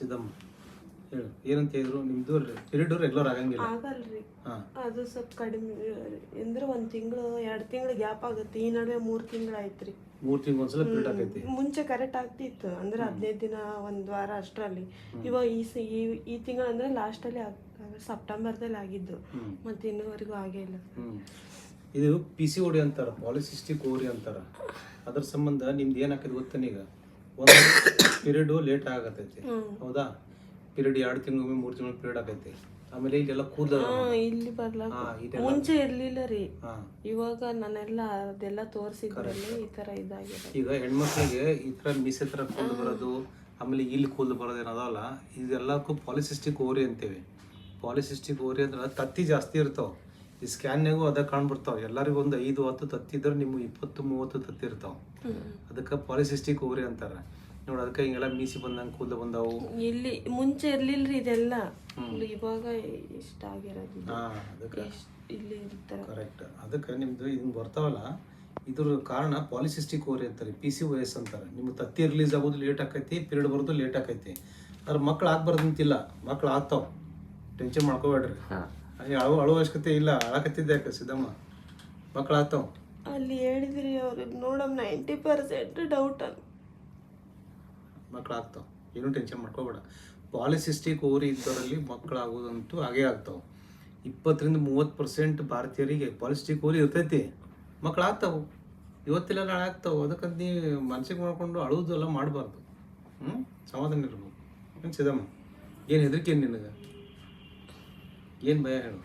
ಸಿದ್ದಮ್ಮ ಹೇಳು ಏನಂತ ಹೇಳಿದ್ರು ನಿಮ್ದು ಪೀರಿಯಡ್ ರೆಗ್ಯುಲರ್ ಆಗಂಗಿಲ್ಲ ಆಗಲ್ರಿ. ಅದು ಸ್ವಲ್ಪ ಕಡಿಮೆ ಅಂದ್ರೆ 1 ತಿಂಗಳು 2 ತಿಂಗಳು ಗ್ಯಾಪ್ ಆಗುತ್ತೆ. ಈ ನಡುವೆ 3 ತಿಂಗಳು ಆಯ್ತ್ರಿ. 3 ತಿಂಗಳು ಒಂದ್ಸಲ ಪೀರಿಯಡ್ ಆಗೈತಿ. ಮುಂಚೆ ಕರೆಕ್ಟ್ ಆಗ್ತಿತ್ತು ಅಂದ್ರೆ 15 ದಿನ 1 ವಾರ ಅಷ್ಟರಲ್ಲಿ. ಇವಾಗ ಈ ತಿಂಗಳು ಅಂದ್ರೆ ಲಾಸ್ಟಲ್ಲಿ ಸೆಪ್ಟೆಂಬರ್ದಲ್ಲಿ ಆಗಿದ್ದು, ಮತ್ತೆ ಇನ್ನೂವರೆಗೂ ಆಗೇ ಇಲ್ಲ. ಇದು PCOD ಅಂತಾರ, ಪಾಲಿಸಿಸ್ಟಿಕ್ ಓವರಿ ಅಂತಾರ. ಅದ್ರ ಸಂಬಂಧ ನಿಮ್ದು ಏನಾಕೈತಿ ಗೊತ್ತನೀಗ, ಒಂದು ಪೀರಿಯಡ್ ಲೇಟ್ ಆಗತೈತಿ ಹೌದಾ. ಪೀರಿಯಡ್ 2 ತಿಂಗಳು 3 ತಿಂಗಳು ಪೀರಿಯಡ್ ಆಗೈತಿ. ಆಮೇಲೆ ಇಲ್ಲೆಲ್ಲ ಕೂದಲ ಇಲ್ಲಿ ಮುಂಚೆ ಇರ್ಲಿಲ್ಲ ರೀ. ಇವಾಗ ನಾನೆಲ್ಲ ಅದೆಲ್ಲ ತೋರಿಸಿದ್ರಲ್ಲಿ ಈ ತರ ಇದಾಗಿದೆ. ಈಗ ಹೆಣ್ಮಕ್ಳಿಗೆ ಈ ತರ ಮೀಸೆ ತರ ಕೂದಲು ಬರೋದು, ಆಮೇಲೆ ಇಲ್ಲಿ ಕೂದಲು ಬರೋದು ಏನದಲ್ಲ, ಇದೆಲ್ಲಕ್ಕೂ ಪಾಲಿಸಿಸ್ಟಿಕ್ ಓವರಿ ಅಂತೇವೆ. ಪಾಲಿಸಿಸ್ಟಿಕ್ ಓವರಿ ಅಂದ್ರೆ ತತ್ತಿ ಜಾಸ್ತಿ ಇರ್ತಾವ. ಈ ಸ್ಕ್ಯಾನ್ನಾಗೂ ಅದ ಕಾಣ್ಬಿಡ್ತಾವ. ಎಲ್ಲರಿಗೂ ಒಂದು 5-10 ತತ್ತಿ ಇದ್ರೆ ನಿಮ್ಗೆ 20-30 ತತ್ತಿ ಇರ್ತಾವ. ಅದಕ್ಕೆ ಪಾಲಿಸಿಸ್ಟಿಕ್ ಓವರಿ ಅಂತಾರ ನೋಡಿ. ಅದಕ್ಕೆ ಹಿಂಗೆಲ್ಲ ಮೀಸಿ ಬಂದಂಗೆ ಕೂದಲು ಬಂದಾವು. ಇಲ್ಲಿ ಮುಂಚೆ ಇರ್ಲಿಲ್ರಿ ಇದೆಲ್ಲ, ಇವಾಗ ಇಷ್ಟ ಆಗಿರೋದು. ಅದಕ್ಕೆ ಇಲ್ಲಿ ಇರ್ತಾರೆ ಕರೆಕ್ಟ್. ಅದಕ್ಕೆ ನಿಮ್ದು ಹಿಂಗೆ ಬರ್ತಾವಲ್ಲ, ಇದ್ರ ಕಾರಣ ಪಾಲಿಸಿಸ್ಟಿಕ್ ಓವರಿ ಅಂತಾರೆ, PCOS ಅಂತಾರೆ. ನಿಮ್ಗೆ ತತ್ತಿ ರಿಲೀಸ್ ಆಗೋದು ಲೇಟ್ ಆಕೈತಿ, ಪೀರಿಯಡ್ ಬರೋದು ಲೇಟ್ ಆಕೈತಿ. ಅದ್ರ ಮಕ್ಳು ಆಗ್ಬಾರ್ದಂತಿಲ್ಲ, ಮಕ್ಳು ಆಗ್ತಾವ, ಟೆನ್ಷನ್ ಮಾಡ್ಕೋಬೇಡ್ರಿ. ಅಳು ಅವಶ್ಯಕತೆ ಇಲ್ಲ. ಅಳಕತ್ತಿದ್ದೆ ಯಾಕೆ ಸಿದ್ದಮ್ಮ, ಮಕ್ಳು ಆಗ್ತಾವ. ಅಲ್ಲಿ ಹೇಳಿದ್ರಿ ಅವ್ರು ನೋಡಮ್ 90% ಡೌಟ್ ಮಕ್ಳು ಆಗ್ತಾವ, ಏನೂ ಟೆನ್ಷನ್ ಮಾಡ್ಕೋಬೇಡ. ಪಾಲಿಸಿಸ್ಟಿಕ್ ಓವರಿ ಇದ್ದವರಲ್ಲಿ ಮಕ್ಕಳಾಗೋದಂತೂ ಹಾಗೇ ಆಗ್ತಾವೆ. 20-30% ಭಾರತೀಯರಿಗೆ ಪಾಲಿಸಿಸ್ಟಿಕ್ ಓವರಿ ಇರ್ತೈತಿ, ಮಕ್ಳು ಆಗ್ತಾವೆ. ಇವತ್ತಿಲ್ಲ ನಾಳೆ ಆಗ್ತಾವೆ. ಅದಕ್ಕಂತ ನೀವು ಮನಸ್ಸಿಗೆ ಮಾಡ್ಕೊಂಡು ಅಳುವುದೆಲ್ಲ ಮಾಡಬಾರ್ದು. ಸಮಾಧಾನ ಇರ್ಬೇಕು. ಏನು ಸಿದ್ದಮ್ಮ, ಏನು ಹೆದರಿಕೆ ನಿನಗೆ, ಏನು ಭಯ ಹೇಳು.